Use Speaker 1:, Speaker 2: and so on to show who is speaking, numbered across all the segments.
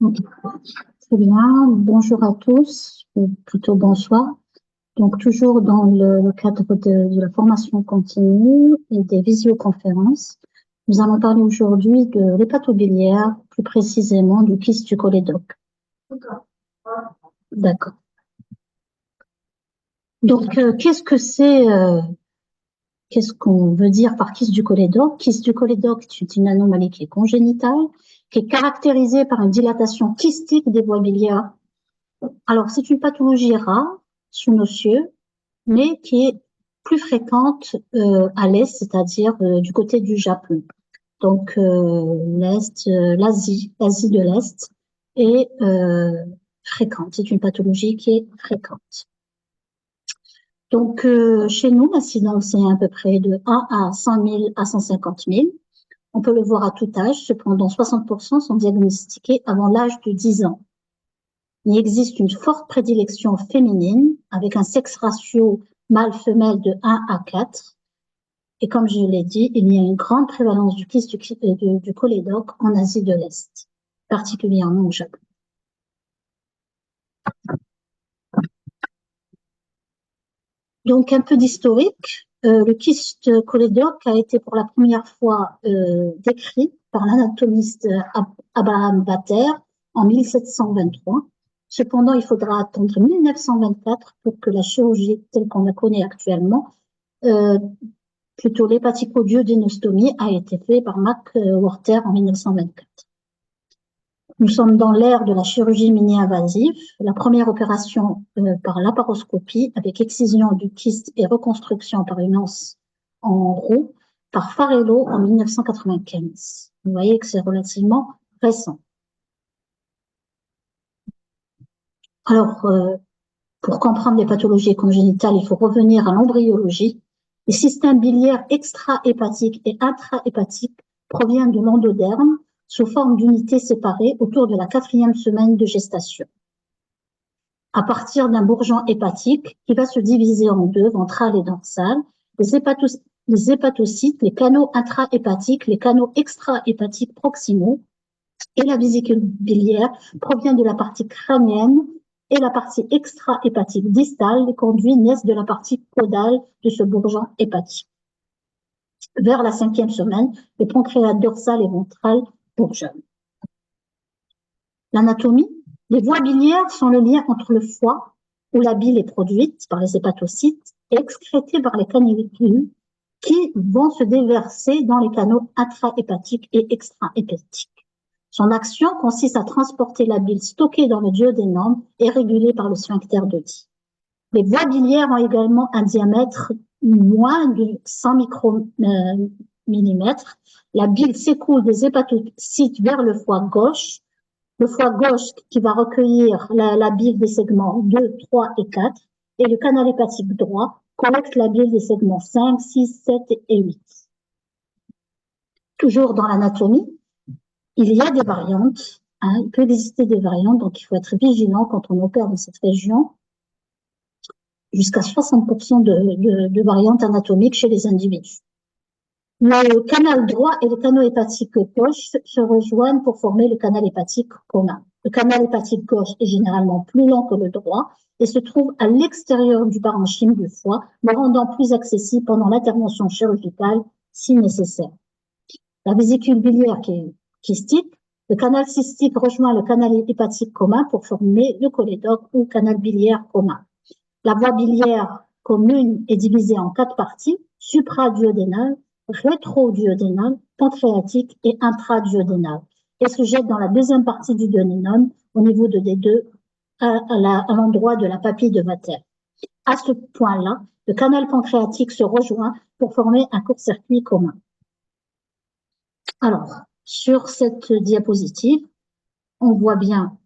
Speaker 1: Ok. Très bien. Bonjour à tous, ou plutôt bonsoir. Donc, toujours dans le cadre de la formation continue et des visioconférences, nous allons parler aujourd'hui de l'hépatobiliaire, plus précisément du kyste du cholédoque. D'accord. Donc, qu'est-ce qu'on veut dire par kyste du cholédoque? Kyste du cholédoque, c'est une anomalie qui est congénitale, qui est caractérisée par une dilatation kystique des voies biliaires. Alors, c'est une pathologie rare sous nos cieux, mais qui est plus fréquente à l'est, c'est-à-dire du côté du Japon. Donc, l'Asie de l'Est est fréquente. C'est une pathologie qui est fréquente. Donc, chez nous, l'incidence est à peu près de 1 à 100 000 à 150 000. On peut le voir à tout âge, cependant 60% sont diagnostiqués avant l'âge de 10 ans. Il existe une forte prédilection féminine avec un sexe ratio mâle-femelle de 1 à 4. Et comme je l'ai dit, il y a une grande prévalence du kyste du cholédoque en Asie de l'Est, particulièrement au Japon. Donc, un peu d'historique. Le kyste cholédoque a été pour la première fois décrit par l'anatomiste Abraham Bater en 1723. Cependant, il faudra attendre 1924 pour que la chirurgie telle qu'on la connaît actuellement, plutôt l'hépatico-duodénostomie, a été faite par Mac Worter en 1924. Nous sommes dans l'ère de la chirurgie mini-invasive, la première opération par laparoscopie avec excision du kyste et reconstruction par une anse en roue par Farello en 1995. Vous voyez que c'est relativement récent. Alors, pour comprendre les pathologies congénitales, il faut revenir à l'embryologie. Les systèmes biliaires extra-hépatiques et intra-hépatiques proviennent de l'endoderme sous forme d'unités séparées autour de la 4e semaine de gestation, à partir d'un bourgeon hépatique qui va se diviser en deux, ventral et dorsal. Les hépatocytes, les canaux intra-hépatiques, les canaux extra-hépatiques proximaux et la vésicule biliaire provient de la partie crânienne et la partie extra-hépatique distale. Les conduits naissent de la partie caudale de ce bourgeon hépatique. Vers la 5e semaine, le pancréas dorsal et ventral bourgeonnent. L'anatomie. Les voies biliaires sont le lien entre le foie, où la bile est produite par les hépatocytes et excrétée par les canicules qui vont se déverser dans les canaux intra-hépatiques et extra-hépatiques. Son action consiste à transporter la bile stockée dans le duodénum et régulée par le sphincter d'Oddi. Les voies biliaires ont également un diamètre moins de 100 micromillimètres. La bile s'écoule des hépatocytes vers le foie gauche qui va recueillir la bile des segments 2, 3 et 4, et le canal hépatique droit collecte la bile des segments 5, 6, 7 et 8. Toujours dans l'anatomie, il y a des variantes, il peut exister des variantes, donc il faut être vigilant quand on opère dans cette région. Jusqu'à 60% de variantes anatomiques chez les individus. Le canal droit et le canal hépatique gauche se rejoignent pour former le canal hépatique commun. Le canal hépatique gauche est généralement plus long que le droit et se trouve à l'extérieur du parenchyme du foie, le rendant plus accessible pendant l'intervention chirurgicale si nécessaire. La vésicule biliaire qui est kystique, le canal cystique rejoint le canal hépatique commun pour former le cholédoque ou canal biliaire commun. La voie biliaire commune est divisée en 4 parties, supraduodénale, rétroduodénale, pancréatique et intraduodénale, et se jette dans la deuxième partie du duodénum au niveau de D2 à l'endroit de la papille de Vater. À ce point-là, le canal pancréatique se rejoint pour former un court-circuit commun. Alors, sur cette diapositive, on voit bien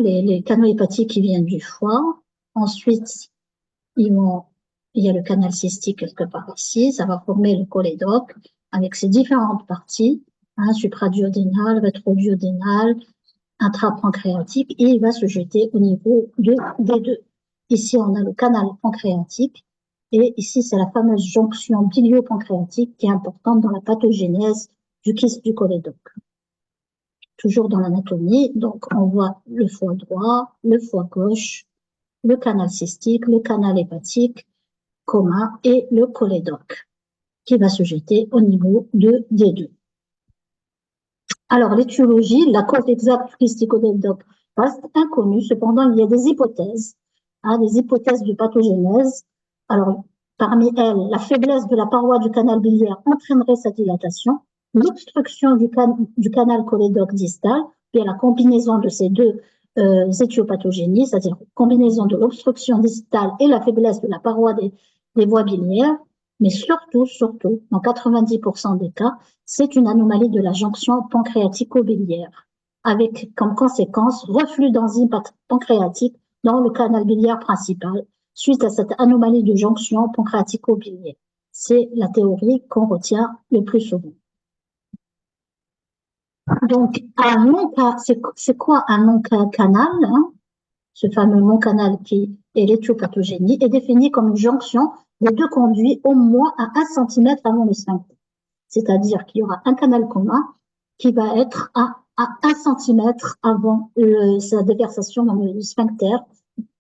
Speaker 1: les canaux hépatiques qui viennent du foie. Ensuite, il y a le canal cystique quelque part ici, ça va former le cholédoque avec ses différentes parties, supraduodénal, rétroduodénal, intrapancréatique, et il va se jeter au niveau des deux. Ici, on a le canal pancréatique, et ici, c'est la fameuse jonction bilio-pancréatique qui est importante dans la pathogénèse du kyste du cholédoque. toujours dans l'anatomie. Donc, on voit le foie droit, le foie gauche, le canal cystique, le canal hépatique, commun et le cholédoque qui va se jeter au niveau des deux. Alors, l'étiologie, la cause exacte du kysticolédoque reste inconnue. Cependant, il y a des hypothèses de pathogénèse. Alors, parmi elles, la faiblesse de la paroi du canal biliaire entraînerait sa dilatation, l'obstruction du canal cholédoque distal, puis la combinaison de ces deux éthiopathogynies, c'est-à-dire combinaison de l'obstruction distale et la faiblesse de la paroi des voies biliaires, mais surtout, dans 90% des cas, c'est une anomalie de la jonction pancréatico-biliaire, avec comme conséquence reflux d'enzymes pancréatiques dans le canal biliaire principal, suite à cette anomalie de jonction pancréatico-biliaire. C'est la théorie qu'on retient le plus souvent. Donc, un long c'est quoi un long canal, hein? Ce fameux long canal qui est l'éthiopathogénie est défini comme une jonction des deux conduits au moins à 1 cm avant le sphincter. C'est-à-dire qu'il y aura un canal commun qui va être à 1 cm avant sa déversation dans le sphincter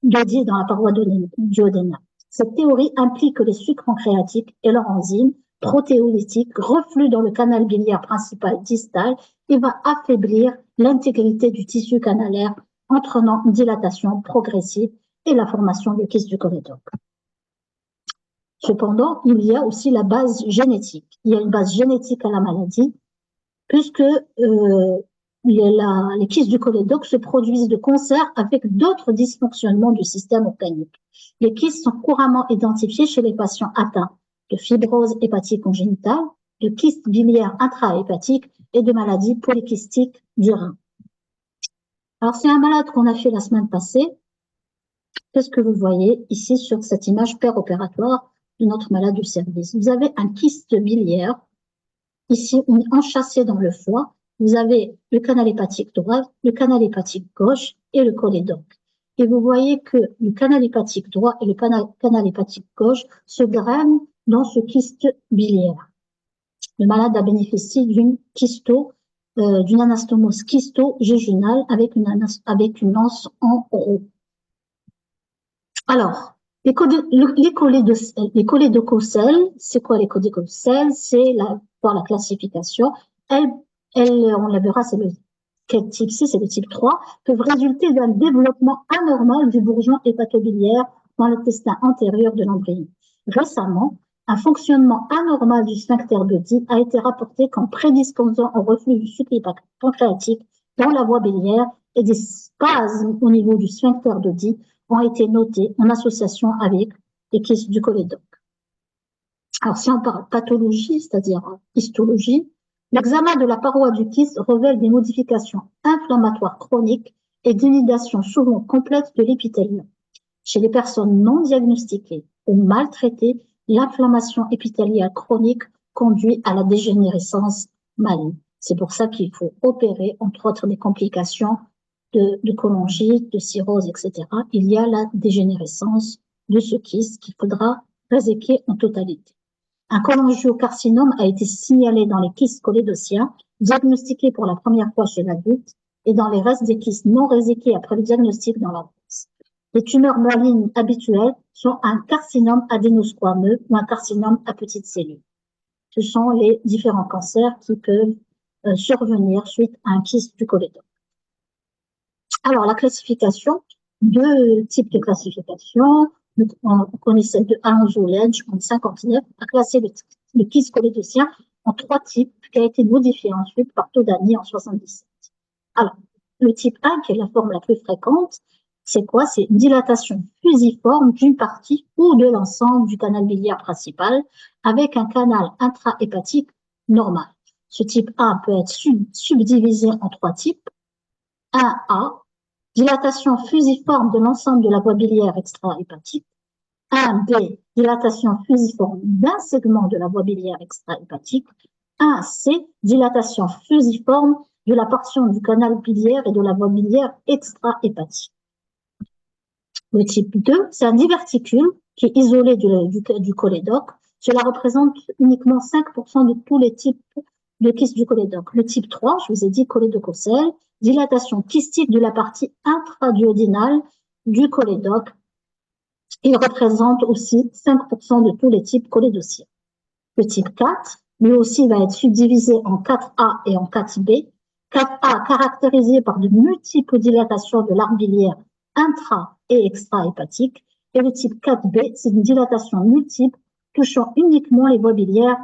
Speaker 1: dédié dans la paroi duodénale. Cette théorie implique que les sucres pancréatiques et leurs enzymes protéolytiques refluent dans le canal biliaire principal distal et va affaiblir l'intégrité du tissu canalaire, entraînant une dilatation progressive et la formation de kyste du cholédoque. Cependant, il y a aussi la base génétique. Il y a une base génétique à la maladie, puisque les kystes du cholédoque se produisent de concert avec d'autres dysfonctionnements du système organique. Les kystes sont couramment identifiés chez les patients atteints de fibrose hépatique congénitale, de kystes biliaires intrahépatiques et de maladies polykystiques du rein. Alors, c'est un malade qu'on a fait la semaine passée. Qu'est-ce que vous voyez ici sur cette image péropératoire de notre malade du service? Vous avez un kyste biliaire. Ici, on est enchâssé dans le foie. Vous avez le canal hépatique droit, le canal hépatique gauche et le cholédoque. Et vous voyez que le canal hépatique droit et le canal hépatique gauche se drainent dans ce kyste biliaire. Le malade a bénéficié d'une anastomose kysto-jéjunale avec une anse en rond. Alors, les cholédococèles, c'est quoi les cholédococèles? C'est pour la classification. On la verra, c'est le type 6 et le type 3, peuvent résulter d'un développement anormal du bourgeon hépatobiliaire dans l'intestin antérieur de l'embryon. Récemment, un fonctionnement anormal du sphincter Body a été rapporté comme prédisposant au reflux du sucre pancréatique dans la voie biliaire et des spasmes au niveau du sphincter Body ont été notés en association avec les kystes du cholédoque. Alors, si on parle pathologie, c'est-à-dire histologie, l'examen de la paroi du kyste révèle des modifications inflammatoires chroniques et d'inundation souvent complète de l'épithélium. Chez les personnes non diagnostiquées ou maltraitées, l'inflammation épithéliale chronique conduit à la dégénérescence maligne. C'est pour ça qu'il faut opérer, entre autres, des complications de cholangite, de cirrhose, etc. Il y a la dégénérescence de ce kyste qu'il faudra réséquer en totalité. Un cholangiocarcinome a été signalé dans les kystes cholédociens, diagnostiqués pour la première fois chez l'adulte, et dans les restes des kystes non réséqués après le diagnostic dans l'enfance. Les tumeurs malignes habituelles sont un carcinome adénosquameux ou un carcinome à petites cellules. Ce sont les différents cancers qui peuvent survenir suite à un kyste du cholédoque. Alors, la classification, deux types de classification. On connaissait de Alonso Ledge en 59, a classé le kyste cholédocien en 3 types, qui a été modifié ensuite par Todani en 77. Alors, le type 1, qui est la forme la plus fréquente, c'est quoi? C'est une dilatation fusiforme d'une partie ou de l'ensemble du canal biliaire principal avec un canal intrahépatique normal. Ce type 1 peut être subdivisé en 3 types. 1A, dilatation fusiforme de l'ensemble de la voie biliaire extrahépatique. 1B, dilatation fusiforme d'un segment de la voie biliaire extrahépatique. 1C, dilatation fusiforme de la portion du canal biliaire et de la voie biliaire extrahépatique. Le type 2, c'est un diverticule qui est isolé du cholédoque. Cela représente uniquement 5% de tous les types de kyste du cholédoque. Le type 3, je vous ai dit cholédococèle, dilatation kystique de la partie intraduodénale du cholédoque. Il représente aussi 5% de tous les types cholédociens. Le type 4, lui aussi, va être subdivisé en 4A et en 4B. 4A caractérisé par de multiples dilatations de l'arbre biliaire intra- et extra-hépatique. Et le type 4B, c'est une dilatation multiple touchant uniquement les voies biliaires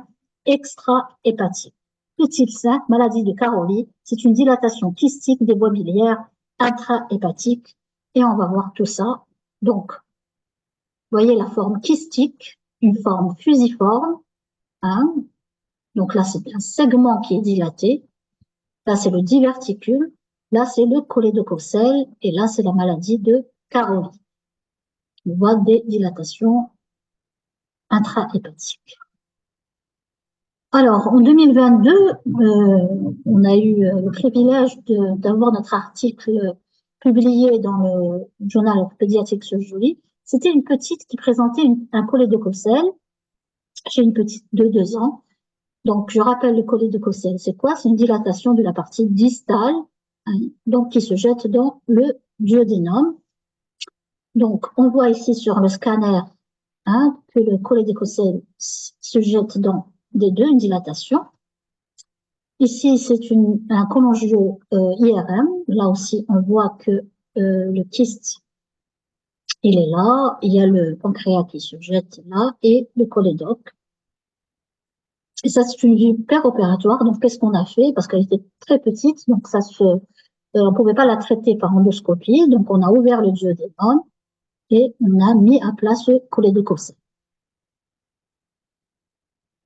Speaker 1: extra-hépatiques. Le type 5, maladie de Caroli, c'est une dilatation kystique des voies biliaires intra-hépatiques. Et on va voir tout ça. Donc, vous voyez la forme kystique, une forme fusiforme. Hein. Donc là, c'est un segment qui est dilaté. Là, c'est le diverticule. Là, c'est le cholédococèle. Et là, c'est la maladie de Caroli. On voit des dilatations intrahépatiques. Alors, en 2022, on a eu le privilège d'avoir notre article publié dans le journal of Pediatric Surgery. C'était une petite qui présentait un cholédococèle chez une petite de 2 ans. Donc, je rappelle le cholédococèle, c'est quoi? C'est une dilatation de la partie distale, hein, donc qui se jette dans le duodénum. Donc, on voit ici sur le scanner hein, que le cholédococèle se jette dans D2, une dilatation. Ici, c'est un cholangio IRM. Là aussi, on voit que le kyste, il est là. Il y a le pancréas qui se jette là et le cholédoque. Et ça, c'est une vue opératoire. Donc, qu'est-ce qu'on a fait? Parce qu'elle était très petite, donc on ne pouvait pas la traiter par endoscopie. Donc, on a ouvert le duodénum et on a mis à plat ce cholédococèle.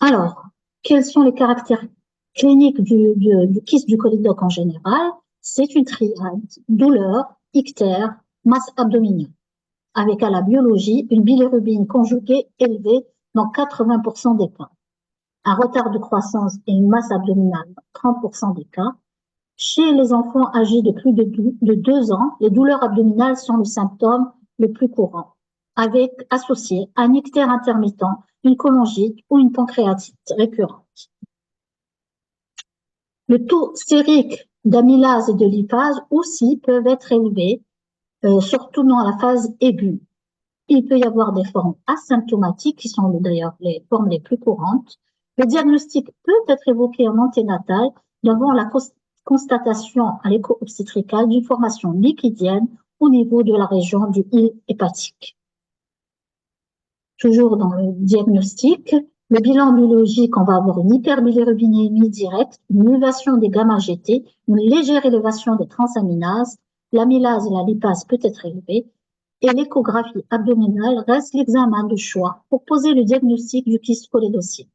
Speaker 1: Alors, quels sont les caractères cliniques du kyste du cholédoque en général? C'est une triade, douleur, ictère, masse abdominale, avec à la biologie une bilirubine conjuguée élevée dans 80% des cas, un retard de croissance et une masse abdominale dans 30% des cas. Chez les enfants âgés de plus de 2 ans, les douleurs abdominales sont le symptôme le plus courant, avec associé un ictère intermittent, une cholangite ou une pancréatite récurrente. Le taux sérique d'amylase et de lipase aussi peuvent être élevés, surtout dans la phase aiguë. Il peut y avoir des formes asymptomatiques qui sont d'ailleurs les formes les plus courantes. Le diagnostic peut être évoqué en anténatal devant la constatation à l'écho-obstétricale d'une formation liquidienne au niveau de la région du hile hépatique. Toujours dans le diagnostic, le bilan biologique, on va avoir une hyperbilirubinémie directe, une élévation des gamma-GT, une légère élévation des transaminases, l'amylase et la lipase peut être élevée, et l'échographie abdominale reste l'examen de choix pour poser le diagnostic du kyste cholédocien.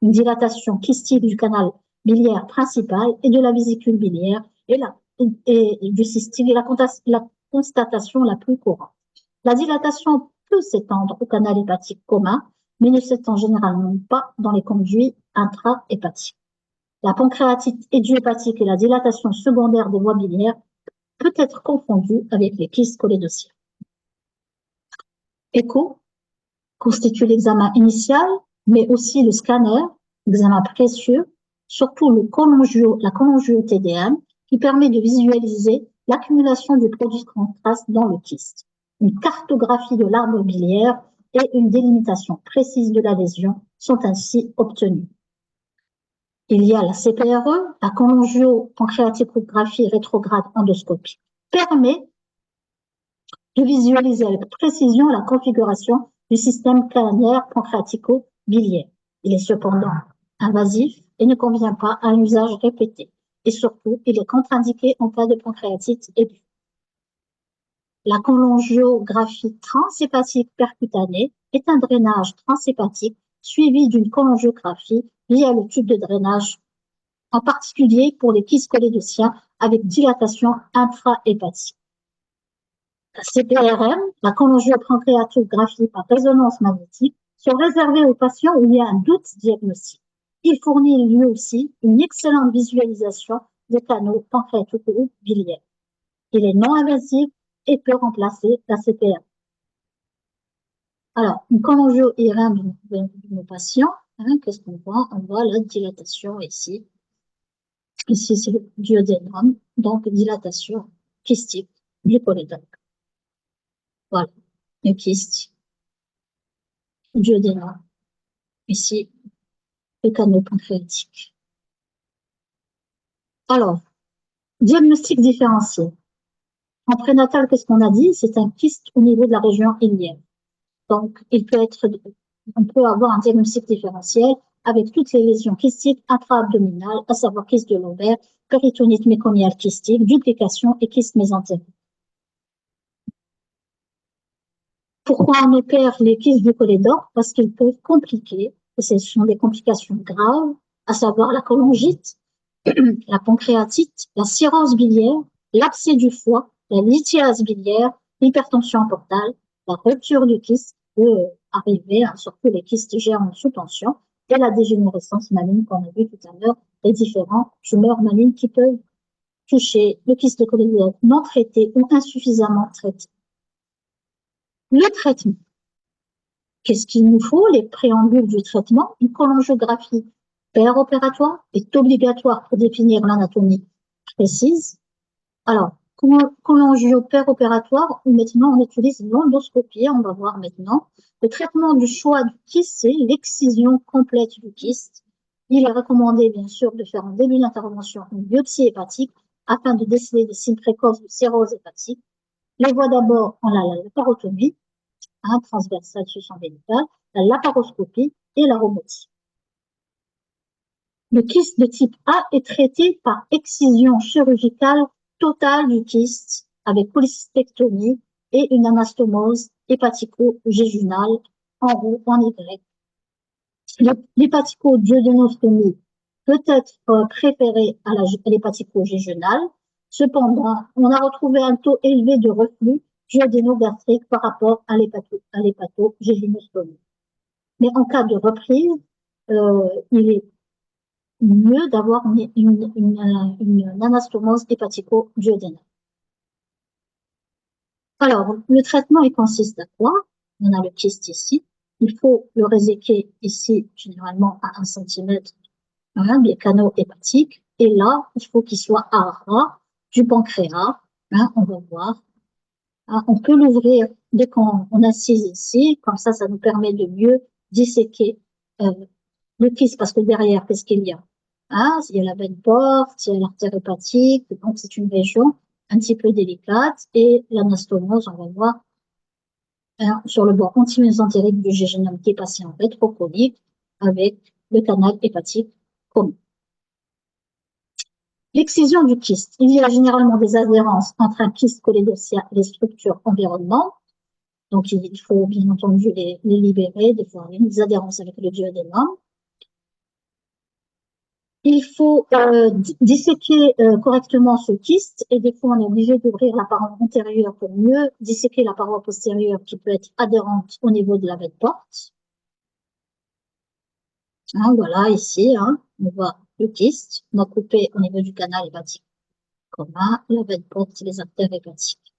Speaker 1: Une dilatation kystique du canal biliaire principal et de la vésicule biliaire et du cystine est la constatation la plus courante. La dilatation peut s'étendre au canal hépatique commun, mais ne s'étend généralement pas dans les conduits intra-hépatiques. La pancréatite éduhépatique et la dilatation secondaire des voies biliaires peut être confondue avec les kystes cholédociens. Écho constitue l'examen initial, mais aussi le scanner, examen précieux, surtout la cholangio-TDM, qui permet de visualiser l'accumulation du produit de contraste dans le kyste. Une cartographie de l'arbre biliaire et une délimitation précise de la lésion sont ainsi obtenues. Il y a la CPRE, la cholangio-pancréaticographie rétrograde endoscopie, permet de visualiser avec précision la configuration du système crânière pancréatico-biliaire. Il est cependant invasif et ne convient pas à un usage répété. Et surtout, il est contre-indiqué en cas de pancréatite aiguë. La cholangiographie transhépatique percutanée est un drainage transhépatique suivi d'une cholangiographie via le tube de drainage, en particulier pour les kystes cholédociens avec dilatation intrahépatique. La CPRM, la cholangiopancréatographie par résonance magnétique, sont réservées aux patients où il y a un doute diagnostique. Il fournit lui aussi une excellente visualisation des canaux pancréatico-biliaires. Il est non invasif et peut remplacer la CPRM. Alors, une cholangio-IRM de nos patients, hein, qu'est-ce qu'on voit? On voit la dilatation ici Ici, c'est le duodénum, donc dilatation kystique du cholédoque. Voilà, le kyste, duodénum. Ici, le canal pancréatique. Alors, diagnostic différencié. En prénatal, qu'est-ce qu'on a dit? C'est un kyste au niveau de la région iliaque. Donc, on peut avoir un diagnostic différentiel avec toutes les lésions kystiques intra-abdominales, à savoir kyste de l'ovaire, péritonite méconiale kystique, duplication et kyste mésentérique. Pourquoi on opère les kystes du cholédoque? Parce qu'ils peuvent compliquer, et ce sont des complications graves, à savoir la cholangite, la pancréatite, la cirrhose biliaire, l'abcès du foie, la lithiase biliaire, l'hypertension portale, la rupture du kyste peut arriver, hein, surtout les kystes gérants sous tension, et la dégénérescence maligne qu'on a vu tout à l'heure, les différents tumeurs malignes qui peuvent toucher le kyste de cholédoque non traité ou insuffisamment traité. Le traitement. Qu'est-ce qu'il nous faut? Les préambules du traitement. Une cholangiographie péropératoire est obligatoire pour définir l'anatomie précise. Alors, cholangio péropératoire, maintenant on utilise l'endoscopie. On va voir maintenant. Le traitement du choix du kyste, c'est l'excision complète du kyste. Il est recommandé, bien sûr, de faire en début d'intervention une biopsie hépatique afin de déceler des signes précoces de cirrhose hépatique. Les voies d'abord, on a la laparotomie, transversale succimbénicale, la laparoscopie et la robotique. Le kyste de type A est traité par excision chirurgicale totale du kyste avec cholécystectomie et une anastomose hépatico-jéjunale en haut, en Y. L'hépatico-duodénostomie peut être préférée à l'hépatico-jéjunale. Cependant, on a retrouvé un taux élevé de reflux duodénogastrique par rapport à l'hépato-jéjunostomie. Mais en cas de reprise, il est mieux d'avoir une anastomose hépatico-duodénale. Alors, le traitement, il consiste à quoi? On a le kyste ici. Il faut le réséquer ici, généralement à 1 cm, des canaux hépatiques. Et là, il faut qu'il soit à ras du pancréas. On va voir. On peut l'ouvrir dès qu'on assise ici. Comme ça nous permet de mieux disséquer le kyste. Parce que derrière, qu'est-ce qu'il y a? Il y a la veine porte, il y a l'artère hépatique. Donc, c'est une région un petit peu délicate. Et l'anastomose, on va voir sur le bord anti-mésentérique du jéjunum qui est passé en rétrocolique avec le canal hépatique commun. L'excision du kyste. Il y a généralement des adhérences entre un kyste cholédocien et les structures environnantes. Donc, il faut bien entendu les libérer, des fois des adhérences avec le duodénum. Il faut disséquer correctement ce kyste et des fois on est obligé d'ouvrir la paroi antérieure pour mieux disséquer la paroi postérieure qui peut être adhérente au niveau de la veine porte. Voilà, ici, on voit le kyste. On a coupé au niveau du canal hépatique commun, la veine porte et les artères hépatiques.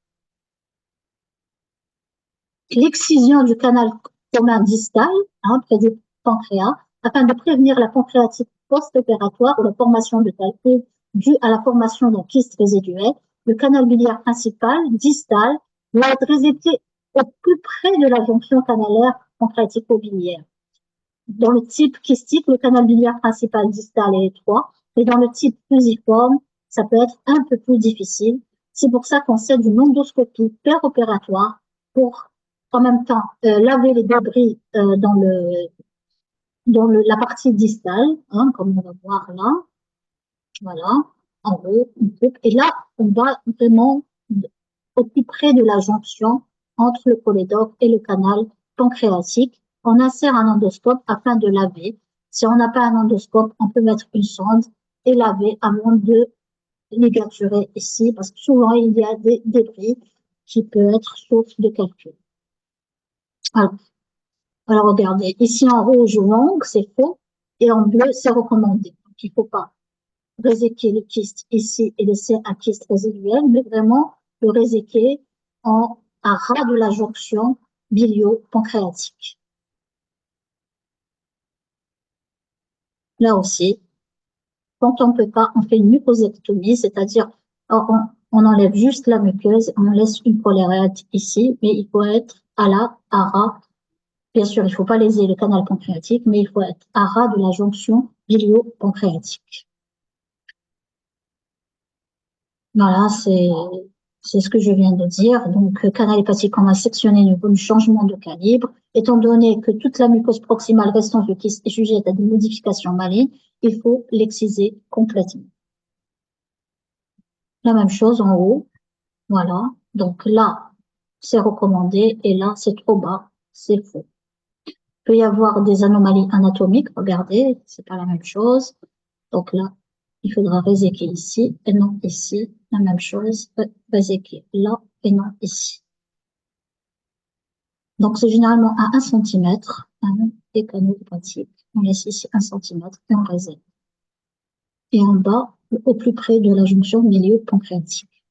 Speaker 1: L'excision du canal commun distal, près du pancréas, afin de prévenir la pancréatite post-opératoire ou la formation de calcul due à la formation d'un kyste résiduel. Le canal biliaire principal, distal, doit être réséqué au plus près de la jonction canalaire pancréatico-biliaire. Dans le type kystique, le canal biliaire principal distal est étroit, et dans le type fusiforme, ça peut être un peu plus difficile. C'est pour ça qu'on sait d'une endoscopie péropératoire pour en même temps laver les débris dans la partie distale, comme on va voir là. Voilà, en haut, une coupe. Et là, on va vraiment au plus près de la jonction entre le cholédoque et le canal pancréatique. On insère un endoscope afin de laver. Si on n'a pas un endoscope, on peut mettre une sonde et laver avant de ligaturer ici, parce que souvent il y a des débris qui peuvent être source de calcul. Alors regardez, ici en rouge longue, c'est faux, et en bleu, c'est recommandé. Donc il ne faut pas réséquer le kyste ici et laisser un kyste résiduel, mais vraiment le réséquer à ras de la jonction bilio-pancréatique. Là aussi, Quand on ne peut pas, on fait une mucosectomie, c'est-à-dire on enlève juste la muqueuse, on laisse une polyarète ici, mais il faut être à ras. Bien sûr, il ne faut pas léser le canal pancréatique, mais il faut être à ras de la jonction bilio-pancréatique. Voilà, c'est ce que je viens de dire. Donc, canal hépatique, on va sectionner au niveau du changement de calibre. Étant donné que toute la muqueuse proximale restante du kyste est sujette à des modifications malignes, il faut l'exciser complètement. La même chose en haut. Voilà. Donc là, c'est recommandé et là, c'est trop bas. C'est faux. Il peut y avoir des anomalies anatomiques. Regardez, c'est pas la même chose. Donc là, il faudra réséquer ici et non ici. La même chose, réséquer là et non ici. Donc c'est généralement à 1 cm, des canaux hépatiques. On laisse ici 1 cm et on résèque. Et en bas, au plus près de la jonction milieu pancréatique.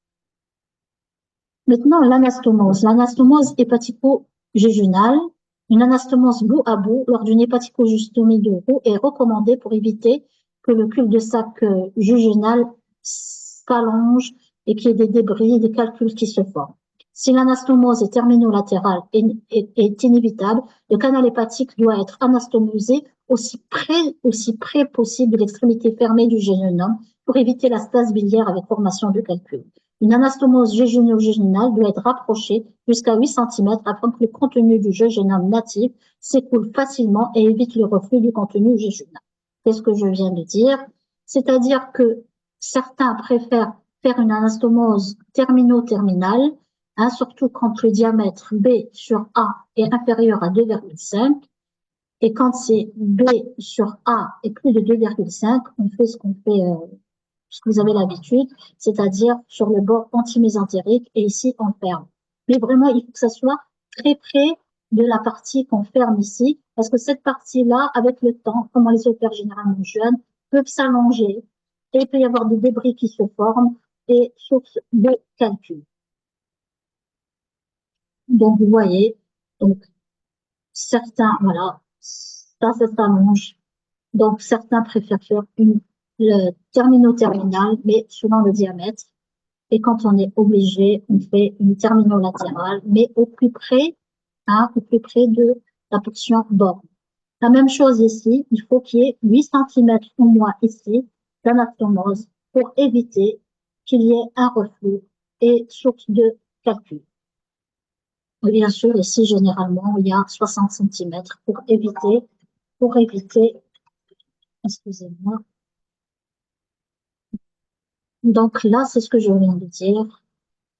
Speaker 1: Maintenant, l'anastomose. L'anastomose hépatico-jejunale, une anastomose bout à bout lors d'une hépatico-justomie de roue est recommandée pour éviter que le cul-de-sac jejunal s'allonge et qu'il y ait des débris, des calculs qui se forment. Si l'anastomose est terminolatérale est inévitable, le canal hépatique doit être anastomosé aussi près possible de l'extrémité fermée du jéjunum pour éviter la stase biliaire avec formation de calculs. Une anastomose jéjuno-jéjunale doit être rapprochée jusqu'à 8 cm afin que le contenu du jéjunum natif s'écoule facilement et évite le reflux du contenu jéjunal. C'est ce que je viens de dire. C'est-à-dire que certains préfèrent faire une anastomose termino-terminale, surtout quand le diamètre B sur A est inférieur à 2,5. Et quand c'est B sur A est plus de 2,5, on fait ce qu'on fait ce que vous avez l'habitude, c'est-à-dire sur le bord antimésentérique et ici on ferme. Mais vraiment, il faut que ça soit très près de la partie qu'on ferme ici, parce que cette partie-là, avec le temps, comme on les opère généralement jeunes, peuvent s'allonger et il peut y avoir des débris qui se forment et source de calcul. Donc, vous voyez, donc, certains, voilà, ça s'allonge. Donc, certains préfèrent faire le termino-terminal, mais selon le diamètre. Et quand on est obligé, on fait une terminolatérale, mais au plus près de la portion borne. La même chose ici, il faut qu'il y ait 8 cm au moins ici d'anastomose pour éviter qu'il y ait un reflux et source de calcul. Et bien sûr, ici, généralement, il y a 60 cm pour éviter, excusez-moi. Donc là, c'est ce que je viens de dire.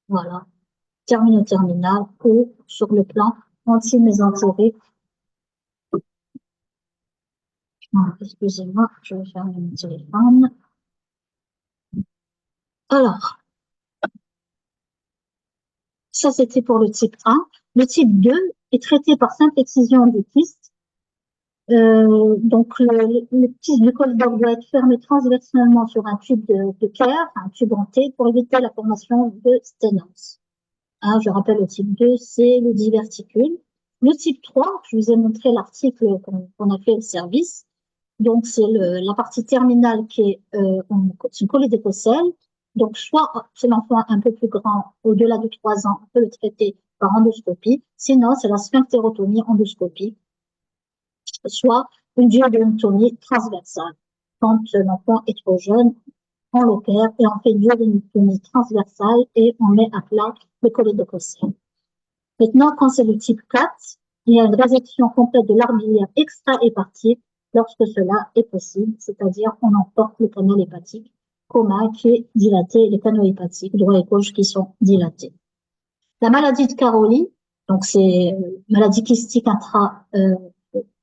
Speaker 1: Voilà. Termino-terminal ou sur le plan anti-mésentérique. Excusez-moi, je vais fermer mon téléphone. Alors, ça c'était pour le type 1. Le type 2 est traité par simple excision du kyste. Donc, le kyste du col d'or doit être fermé transversalement sur un tube de Kerr, un tube en T, pour éviter la formation de sténose. Je rappelle, le type 2, c'est le diverticule. Le type 3, je vous ai montré l'article qu'on a fait au service. Donc, c'est la partie terminale qui est une cholidécocèle. Donc, soit c'est l'enfant un peu plus grand, au-delà de 3 ans, on peut le traiter par endoscopie. Sinon, c'est la sphinctérotomie endoscopique, soit une duodénotomie transversale. Quand l'enfant est trop jeune, on l'opère et on fait une duodénotomie transversale et on met à plat le cholidécocèle. Maintenant, quand c'est le type 4, il y a une résection complète de l'arbre biliaire extra-hépatique lorsque cela est possible, c'est-à-dire on emporte le canal hépatique commun qui est dilaté et les canaux hépatiques droit et gauche qui sont dilatés. La maladie de Caroli, donc c'est maladie kystique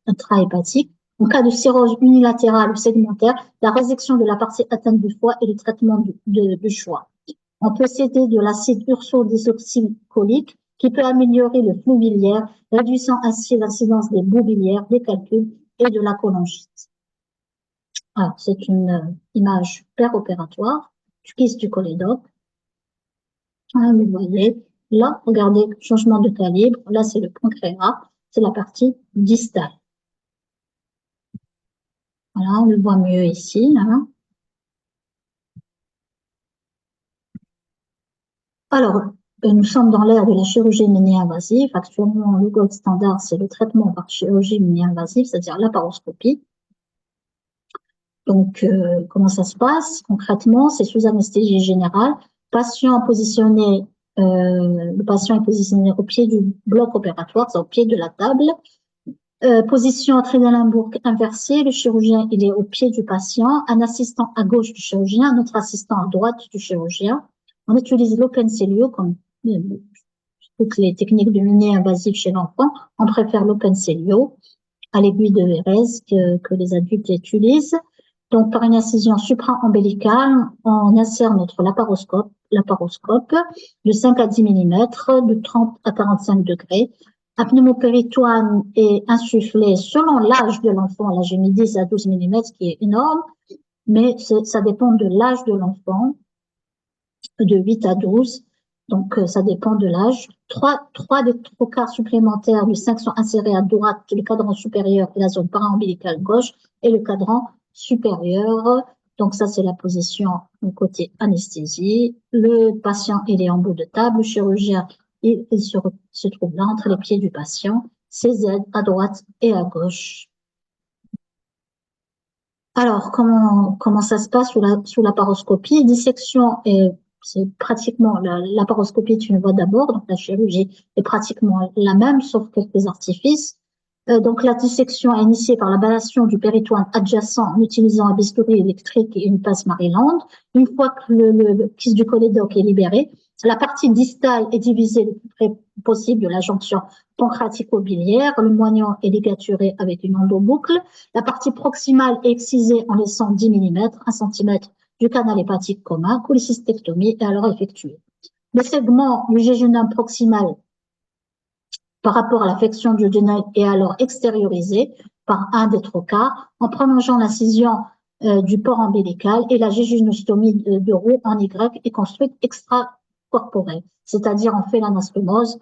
Speaker 1: intra-hépatique. En cas de cirrhose unilatérale ou segmentaire, la résection de la partie atteinte du foie est le traitement de choix. On peut céder de l'acide ursodesoxycholique qui peut améliorer le flux biliaire, réduisant ainsi l'incidence des boues biliaires, des calculs et de la cholangite. Alors, c'est une image préopératoire du kyste du cholédoque. Vous voyez, là, regardez, changement de calibre. Là, c'est le pancréas, c'est la partie distale. Voilà, on le voit mieux ici. Alors, nous sommes dans l'ère de la chirurgie mini-invasive. Actuellement, le gold standard, c'est le traitement par chirurgie mini-invasive, c'est-à-dire laparoscopie. Donc, comment ça se passe concrètement? C'est sous anesthésie générale. Le patient est positionné au pied du bloc opératoire, c'est au pied de la table. Position Trendelenburg inversée, le chirurgien il est au pied du patient, un assistant à gauche du chirurgien, un autre assistant à droite du chirurgien. On utilise l'open celio comme toutes les techniques de mini-invasive chez l'enfant. On préfère l'open celio à l'aiguille de Vérez que les adultes utilisent. Donc, par une incision supra-ombilicale, on insère notre laparoscope de 5 à 10 mm, de 30 à 45 degrés. Un pneumopéritoine est insufflé selon l'âge de l'enfant. Là, j'ai mis 10 à 12 mm, ce qui est énorme, mais ça dépend de l'âge de l'enfant, de 8 à 12. Donc, ça dépend de l'âge. Trois des trocars supplémentaires du 5 sont insérés à droite, le cadran supérieur et la zone para-ombilicale gauche, et le cadran supérieur. Donc, ça, c'est la position côté anesthésie. Le patient, il est en bout de table. Le chirurgien, il se trouve là, entre les pieds du patient. Ses aides à droite et à gauche. Alors, comment ça se passe sous la paroscopie? Dissection c'est pratiquement la paroscopie est une voie d'abord, donc la chirurgie est pratiquement la même, sauf quelques artifices. Donc la dissection est initiée par l'ablation du péritoine adjacent en utilisant un bistouri électrique et une passe Maryland. Une fois que le kyste du cholédoque est libéré, la partie distale est divisée le plus près possible de la jonction pancréatico-biliaire. Le moignon est ligaturé avec une endoboucle. La partie proximale est excisée en laissant 10 mm, 1 cm du canal hépatique commun. Cholécystectomie est alors effectuée. Le segment du jéjunum proximal par rapport à l'affection duodénale est alors extériorisé par un des trocars en prolongeant l'incision du port ombilical, et la jéjunostomie de roue en Y est construite extracorporelle, c'est-à-dire on fait l'anastomose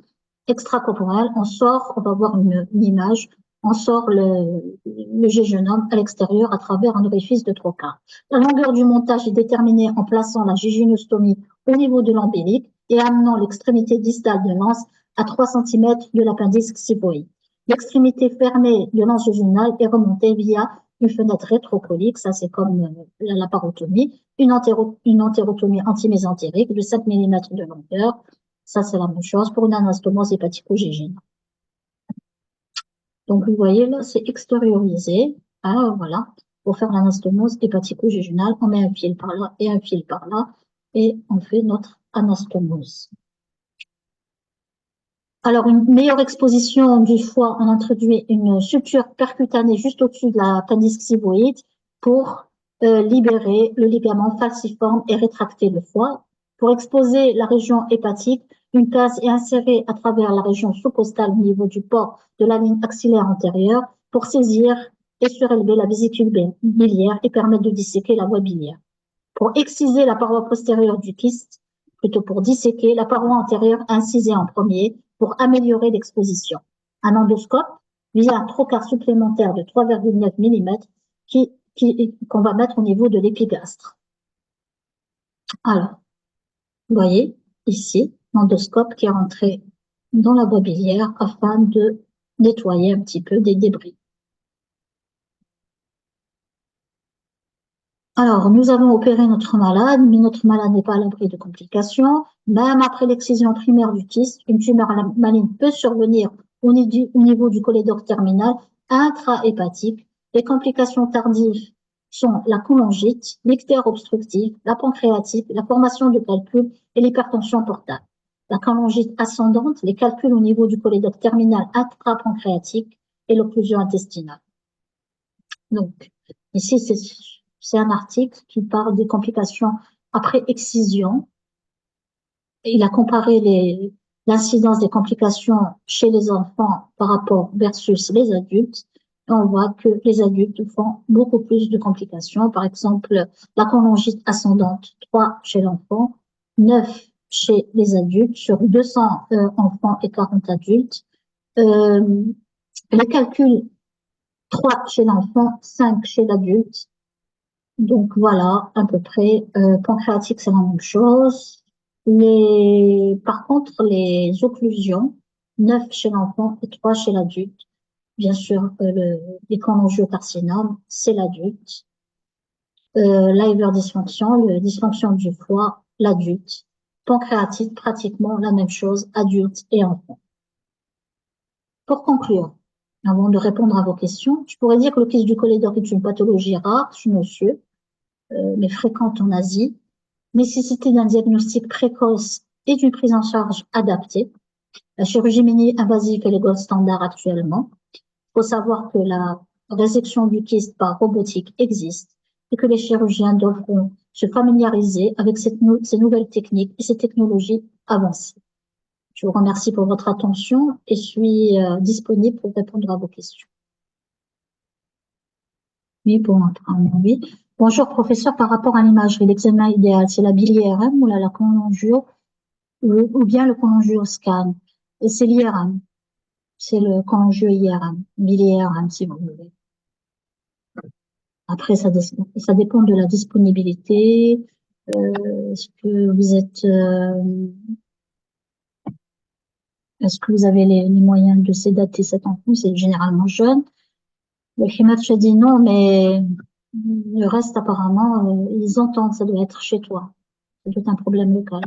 Speaker 1: extracorporelle, on sort, on va voir une image, on sort le jéjunum à l'extérieur à travers un orifice de trocar. La longueur du montage est déterminée en plaçant la jéjunostomie au niveau de l'ombilic et amenant l'extrémité distale de l'anse à 3 cm de l'appendice xiphoïde. L'extrémité fermée de l'anse jéjunale est remontée via une fenêtre rétrocolique, ça c'est comme la laparotomie, une entérotomie antimésentérique de 5 mm de longueur, ça c'est la même chose pour une anastomose hépatico-gégénale. Donc vous voyez là, c'est extériorisé, hein, voilà, pour faire l'anastomose hépatico-gégénale, on met un fil par là et un fil par là, et on fait notre anastomose. Alors, une meilleure exposition du foie, on introduit une suture percutanée juste au-dessus de l'appendice xiphoïde pour libérer le ligament falciforme et rétracter le foie. Pour exposer la région hépatique, une case est insérée à travers la région sous-costale au niveau du port de la ligne axillaire antérieure pour saisir et surélever la vésicule biliaire et permettre de disséquer la voie biliaire. Pour exciser la paroi postérieure du kyste, plutôt pour disséquer, la paroi antérieure incisée en premier pour améliorer l'exposition. Un endoscope via un trocar supplémentaire de 3,9 mm qu'on va mettre au niveau de l'épigastre. Alors, vous voyez ici l'endoscope qui est rentré dans la voie biliaire afin de nettoyer un petit peu des débris. Alors, nous avons opéré notre malade, mais notre malade n'est pas à l'abri de complications. Même après l'excision primaire du kyste, une tumeur maligne peut survenir au niveau du cholédoque terminal intrahépatique. Les complications tardives sont la cholangite, l'ictère obstructive, la pancréatite, la formation de calculs et l'hypertension portale. La cholangite ascendante, les calculs au niveau du cholédoque terminal intrapancréatique et l'occlusion intestinale. Donc, ici, c'est un article qui parle des complications après excision. Il a comparé l'incidence des complications chez les enfants par rapport versus les adultes. Et on voit que les adultes font beaucoup plus de complications. Par exemple, la cholangite ascendante, 3 chez l'enfant, 9 chez les adultes, sur 200 enfants et 40 adultes. Les calculs 3 chez l'enfant, 5 chez l'adulte. Donc voilà, à peu près. Pancréatique, c'est la même chose. Par contre, les occlusions, 9 chez l'enfant et 3 chez l'adulte. Bien sûr, les cholangiocarcinomes, c'est l'adulte. Liver dysfonction, le dysfonction du foie, l'adulte. Pancréatite, pratiquement la même chose, adulte et enfant. Pour conclure, avant de répondre à vos questions, je pourrais dire que le kyste du cholédore est une pathologie rare, monsieur, mais fréquente en Asie, nécessité d'un diagnostic précoce et d'une prise en charge adaptée. La chirurgie mini-invasive est le gold standard actuellement. Il faut savoir que la résection du kyste par robotique existe et que les chirurgiens devront se familiariser avec ces nouvelles techniques et ces technologies avancées. Je vous remercie pour votre attention et suis disponible pour répondre à vos questions. Oui, oui. Bonjour, professeur. Par rapport à l'imagerie, l'examen idéal, c'est la biliaire ou la cholangio ou bien le cholangio-scan. C'est l'IRM. C'est le cholangio-IRM, biliaire, si vous voulez. Après, ça dépend de la disponibilité. Est-ce que vous avez les moyens de sédater cet enfant? C'est généralement jeune. Le Himatch a dit non, mais le reste, apparemment, ils entendent, ça doit être chez toi. Ça doit être un problème local.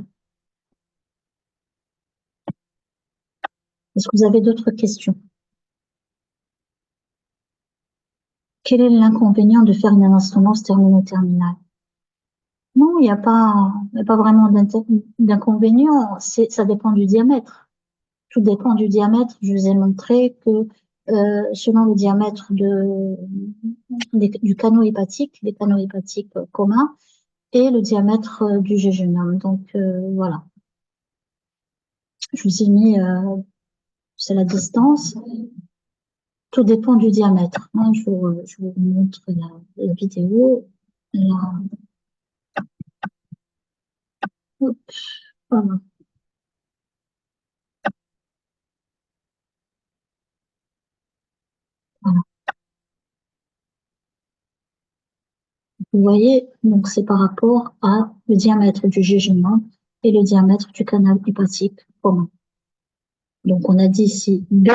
Speaker 1: Est-ce que vous avez d'autres questions? Quel est l'inconvénient de faire une anastomose termino-terminale? Non, il n'y a pas vraiment d'inconvénient. Ça dépend du diamètre. Tout dépend du diamètre. Je vous ai montré que selon le diamètre du canaux hépatique, les canaux hépatiques communs, et le diamètre du jéjunum. Donc voilà. Je vous ai mis, c'est la distance. Tout dépend du diamètre. Je vous montre la vidéo. Là. Hop, voilà. Voilà. Vous voyez, donc c'est par rapport à le diamètre du jéjunum et le diamètre du canal hépatique commun. Donc on a dit ici B,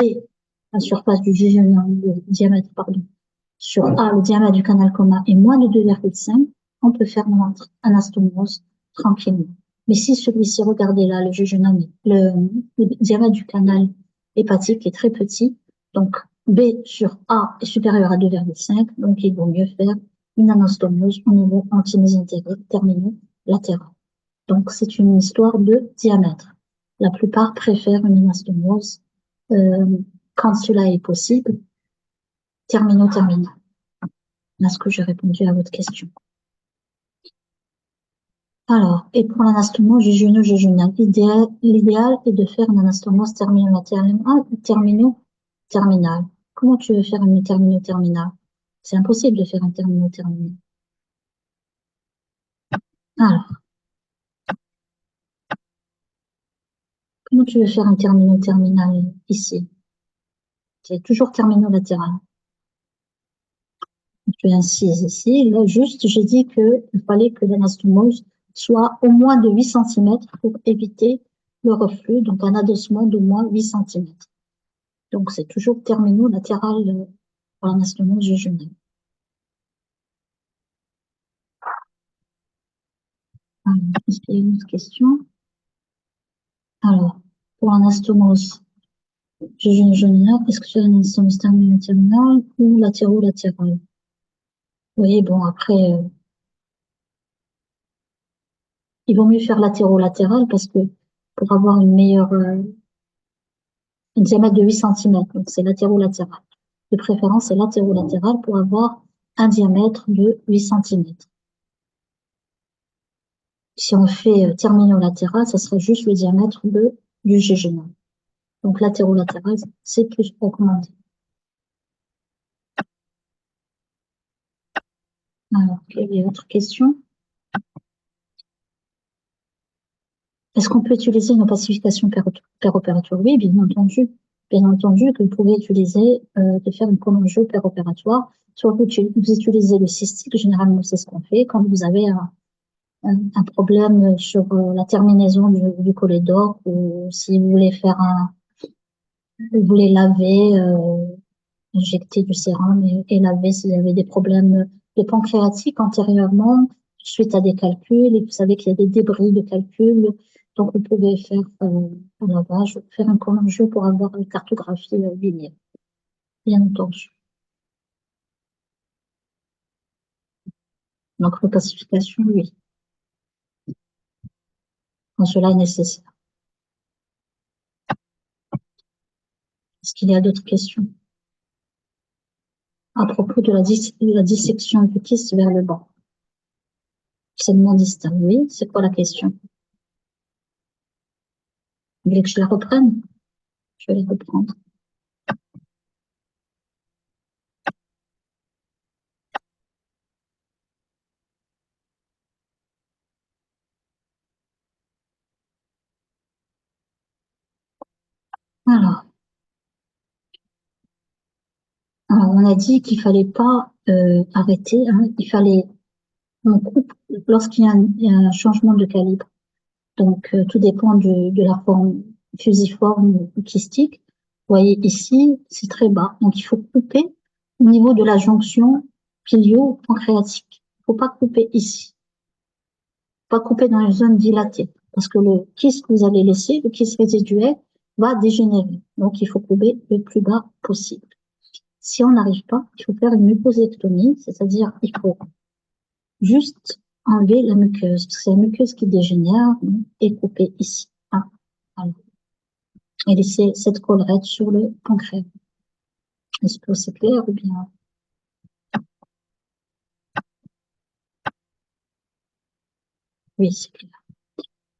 Speaker 1: la surface du jéjunum, le diamètre, pardon, sur A, le diamètre du canal commun est moins de 2,5, on peut faire notre anastomose tranquillement. Mais si celui-ci, regardez là, le jéjunum, le diamètre du canal hépatique est très petit, donc B sur A est supérieur à 2,5, donc il vaut mieux faire une anastomose au niveau anti-mésentérique terminaux latéral. Donc c'est une histoire de diamètre. La plupart préfèrent une anastomose quand cela est possible, terminaux-terminal. Est-ce que j'ai répondu à votre question? Alors, et pour l'anastomose jéjuno-jéjunale, l'idéal est de faire une anastomose termino-terminale. Comment tu veux faire une termino-terminale? C'est impossible de faire un termino-terminal. Alors, comment tu veux faire un termino-terminal ici? C'est toujours termino-latéral. Tu incises ici. Là, juste, j'ai dit qu'il fallait que l'anastomose soit au moins de 8 cm pour éviter le reflux, donc un adossement d'au moins 8 cm. Donc, c'est toujours termino-latéral pour l'anastomose jéjunale. Est-ce qu'il y a une autre question? Alors, pour l'anastomose jéjunale, est-ce que c'est une anastomose termino-terminale ou latéro-latérale? Oui, bon, après, il vaut mieux faire latéraux-latéral parce que pour avoir une meilleure, un diamètre de 8 cm, donc c'est latéraux-latéral. De préférence, c'est latéraux-latéral pour avoir un diamètre de 8 cm. Si on fait terminolatéral, ça sera juste le diamètre du jéjunum. Donc latérolatéral, c'est plus recommandé. Alors, quelle est votre question? Est-ce qu'on peut utiliser une opacification péropératoire? Oui, bien entendu. Bien entendu que vous pouvez utiliser, de faire une prolongation péropératoire. Soit vous utilisez le cystique, généralement c'est ce qu'on fait quand vous avez un problème sur la terminaison du cholédoque, ou si vous voulez vous voulez laver, injecter du sérum et laver s'il y avait des problèmes de pancréatique antérieurement, suite à des calculs, et vous savez qu'il y a des débris de calcul, donc vous pouvez faire un lavage, faire un cholangio pour avoir une cartographie biliaire, bien entendu. Donc, repacification, oui, quand cela est nécessaire. Est-ce qu'il y a d'autres questions à propos de la dissection du kyste vers le bas? Segment distal, oui, c'est quoi la question? Vous voulez que je la reprenne? Je vais la reprendre. Alors, on a dit qu'il fallait pas arrêter, hein, on coupe lorsqu'il y a un changement de calibre. Donc, tout dépend de la forme fusiforme ou kystique. Vous voyez ici, c'est très bas. Donc, il faut couper au niveau de la jonction pilio-pancréatique. Il ne faut pas couper ici. Il ne faut pas couper dans les zones dilatées. Parce que le kyste que vous allez laisser, le kyste résiduel, va dégénérer. Donc, il faut couper le plus bas possible. Si on n'arrive pas, il faut faire une mucosectomie, c'est-à-dire il faut juste enlever la muqueuse. C'est la muqueuse qui dégénère et couper ici. Ah, voilà. Et laisser cette collerette sur le pancréas. Est-ce que c'est clair ou bien? Oui, c'est clair.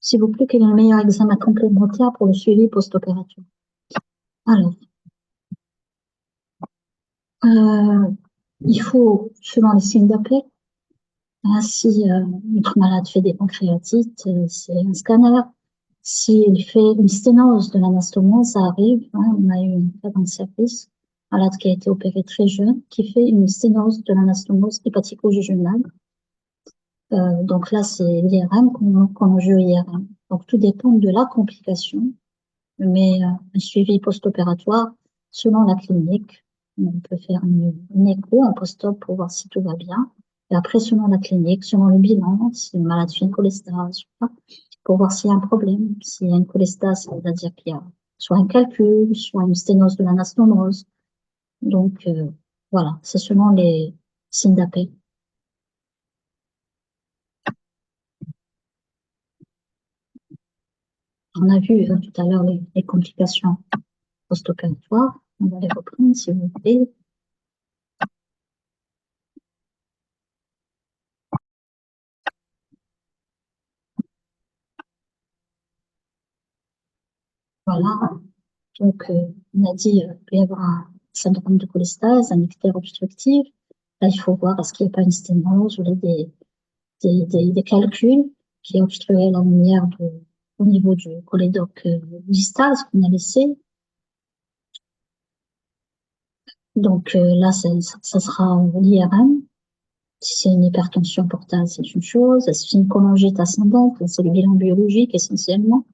Speaker 1: S'il vous plaît, quel est le meilleur examen complémentaire pour le suivi post-opératoire? Alors, il faut, selon les signes d'appel, si notre malade fait des pancréatites, c'est un scanner. S'il fait une sténose de l'anastomose, ça arrive. Hein, on a eu un cas dans le service, un malade qui a été opéré très jeune, qui fait une sténose de l'anastomose hépatico-jejunale. Donc là, c'est l'IRM qu'on joue IRM. Donc tout dépend de la complication, mais un suivi post-opératoire selon la clinique. On peut faire une écho en post-op pour voir si tout va bien. Et après, selon la clinique, selon le bilan, si le malade fait une cholestase, pour voir s'il y a un problème. S'il y a une cholestase, ça veut dire qu'il y a soit un calcul, soit une sténose de l'anastomose. Donc, voilà, c'est selon les signes d'appel. On a vu tout à l'heure les complications post-opératoires. On va les reprendre, s'il vous plaît. Voilà. Donc, on a dit qu'il peut y avoir un syndrome de cholestase, un ictère obstructif. Là, il faut voir est-ce qu'il n'y a pas une sténose ou des calculs qui obstruaient la lumière au niveau du cholédoque distal, ce qu'on a laissé. Donc là, ça sera l'IRM. Si c'est une hypertension portale, c'est une chose. Si c'est une cholangite ascendante, c'est le bilan biologique essentiellement.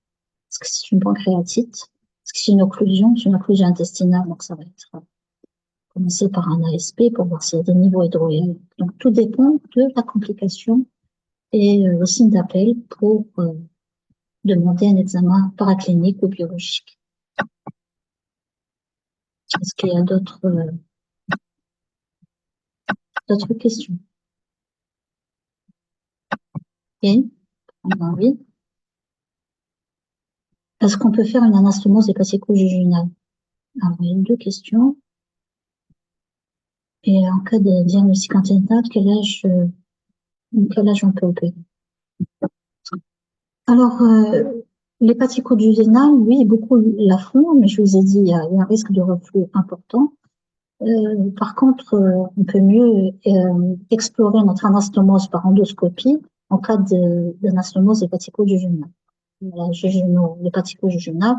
Speaker 1: Est-ce que c'est une pancréatite? Est-ce que c'est une occlusion? C'est une occlusion intestinale, donc ça va être commencer par un ASP pour voir s'il y a des niveaux hydroïdes. Donc tout dépend de la complication et le signe d'appel pour demander un examen paraclinique ou biologique. Est-ce qu'il y a d'autres questions? Oui. Oui. Est-ce qu'on peut faire une anastomose hépatico-jejunale? Alors, il y a deux questions. Et en cas de diagnostic anténatal, quel âge on peut opérer? Alors, l'hépatico-jejunale, oui, beaucoup la font, mais je vous ai dit, il y a un risque de reflux important. Par contre, on peut mieux explorer notre anastomose par endoscopie en cas d'anastomose hépatico-jejunale. L'hépatico-jejunale,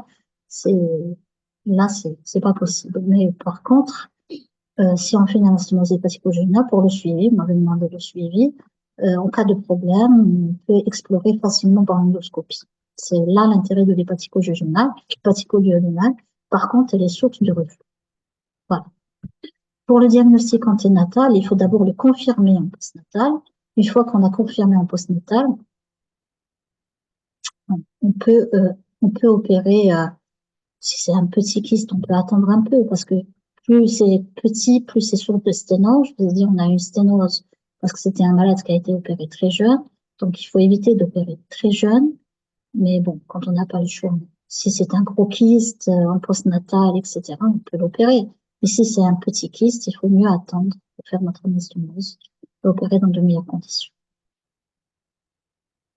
Speaker 1: là, c'est pas possible. Mais par contre, si on fait une anastomose hépatico-jejunale pour le suivi, on m'avait demandé le suivi, En cas de problème, on peut explorer facilement par endoscopie. C'est là l'intérêt de l'hépatico-duodénal. Par contre, elle est source de reflux. Voilà. Pour le diagnostic anténatal, il faut d'abord le confirmer en postnatal. Une fois qu'on a confirmé en postnatal, on peut, on peut opérer, si c'est un petit kyste, on peut attendre un peu parce que plus c'est petit, plus c'est source de sténose. Je vous ai dit, on a une sténose parce que c'était un malade qui a été opéré très jeune. Donc, il faut éviter d'opérer très jeune. Mais bon, quand on n'a pas le choix, si c'est un gros kyste en postnatal, etc., on peut l'opérer. Mais si c'est un petit kyste, il faut mieux attendre pour faire notre anastomose et opérer dans de meilleures conditions.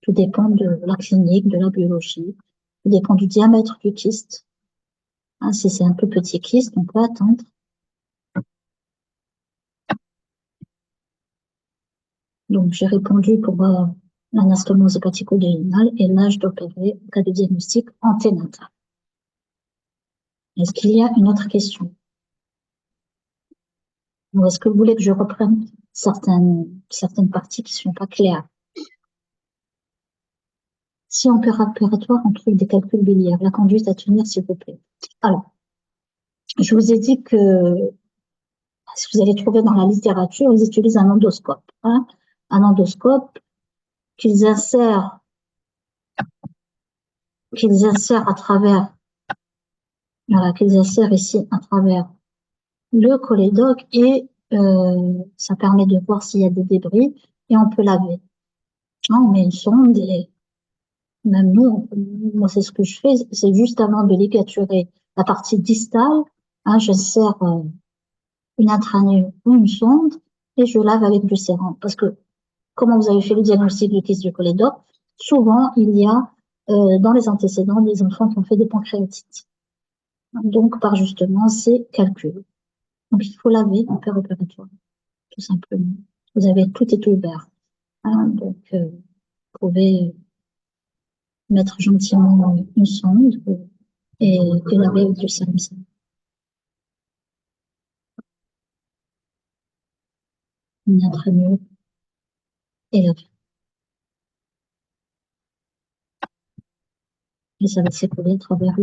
Speaker 1: Tout dépend de la clinique, de la biologie, tout dépend du diamètre du kyste. Hein, si c'est un peu petit kyste, on peut attendre. Donc, j'ai répondu pour l'anastomose hépatico-duodénale et l'âge d'opérer en cas de diagnostic anténatal. Est-ce qu'il y a une autre question? Ou est-ce que vous voulez que je reprenne certaines parties qui ne sont pas claires? Si en opératoire, on trouve des calculs biliaires, la conduite à tenir, s'il vous plaît. Alors, je vous ai dit que si vous allez trouver dans la littérature, ils utilisent un endoscope. Hein, un endoscope qu'ils insèrent à travers, voilà, qu'ils insèrent ici à travers le cholédoque et ça permet de voir s'il y a des débris et on peut laver. Hein, on met une sonde et même nous, moi c'est ce que je fais, c'est juste avant de ligaturer la partie distale, hein, j'insère une intranée ou une sonde et je lave avec du sérum. Parce que, comment vous avez fait le diagnostic du kyste du cholédoque, souvent il y a dans les antécédents des enfants qui ont fait des pancréatites. Donc, par justement ces calculs. Donc, il faut laver en opératoire, tout simplement. Vous avez tout est ouvert. Hein, donc, vous pouvez mettre gentiment une sonde et laver avec du sérum. Une intranée et laver. Et ça va s'écouler à travers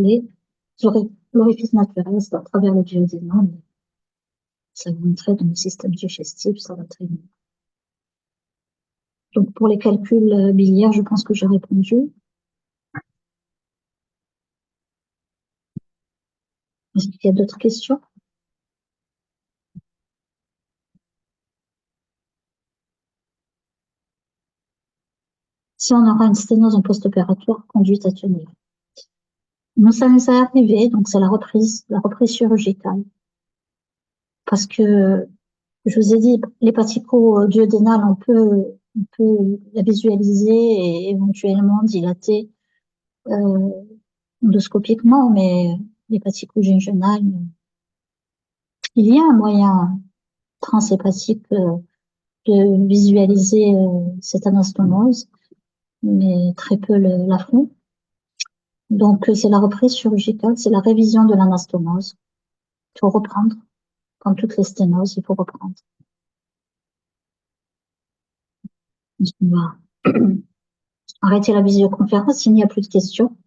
Speaker 1: l'orifice naturel, c'est à travers le duodénum. Ça va entrer dans le système digestif, ça va traîner. Donc, pour les calculs biliaires, je pense que j'ai répondu. Est-ce qu'il y a d'autres questions? Si on aura une sténose en post-opératoire, conduite à tenir. Non, ça nous est arrivé, donc c'est la reprise chirurgicale. Parce que, je vous ai dit, l'hépatico-duodénale, on peut la visualiser et éventuellement dilater endoscopiquement, mais l'hépatico-gingivale, il y a un moyen transhépatique de visualiser cette anastomose, mais très peu la font. Donc, c'est la reprise chirurgicale, c'est la révision de l'anastomose. Il faut reprendre. Comme toutes les sténoses, il faut reprendre. On va arrêter la visioconférence s'il n'y a plus de questions.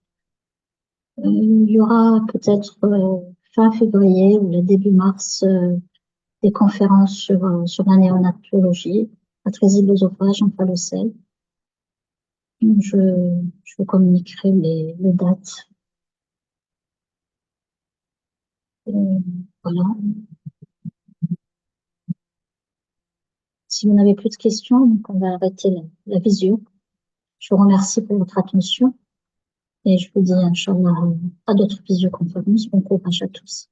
Speaker 1: Il y aura peut-être fin février ou le début mars des conférences sur la néonatologie, atrésie de l'œsophage, omphalocèle. Je vous communiquerai les dates. Voilà. Si vous n'avez plus de questions, donc on va arrêter la visio. Je vous remercie pour votre attention et je vous dis, Inch'Allah, à d'autres visioconférences. Bon courage à tous.